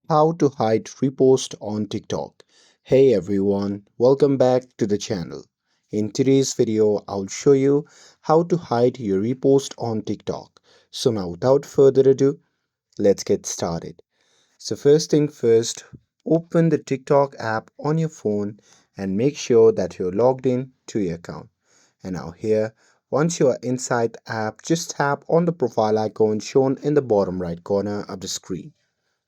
How to hide repost on TikTok. Hey everyone, welcome back to the channel. In today's video, I'll show you how to hide your repost on TikTok. So now without further ado, let's get started. So first thing first, open the TikTok app on your phone and make sure that you're logged in to your account. And now here, once you are inside the app, just tap on the profile icon shown in the bottom right corner of the screen.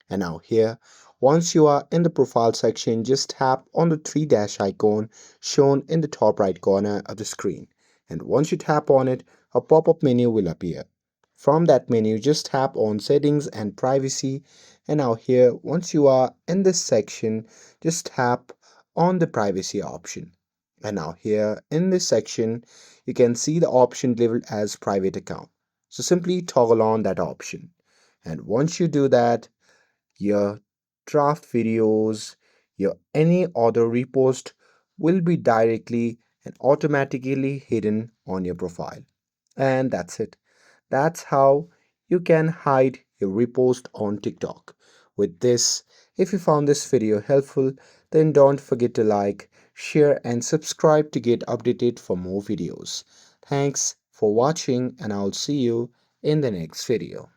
And now here, once you are in the profile section, just tap on the three dash icon shown in the top right corner of the screen. And once you tap on it, a pop-up menu will appear. From that menu, just tap on settings and privacy. And now here, once you are in this section, just tap on the privacy option. And now here in this section, you can see the option labeled as private account. So simply toggle on that option. And once you do that, your draft videos, your any other repost will be directly and automatically hidden on your profile. And that's it. That's how you can hide your repost on TikTok. With this, if you found this video helpful, then don't forget to like, share, and subscribe to get updated for more videos. Thanks for watching, and I'll see you in the next video.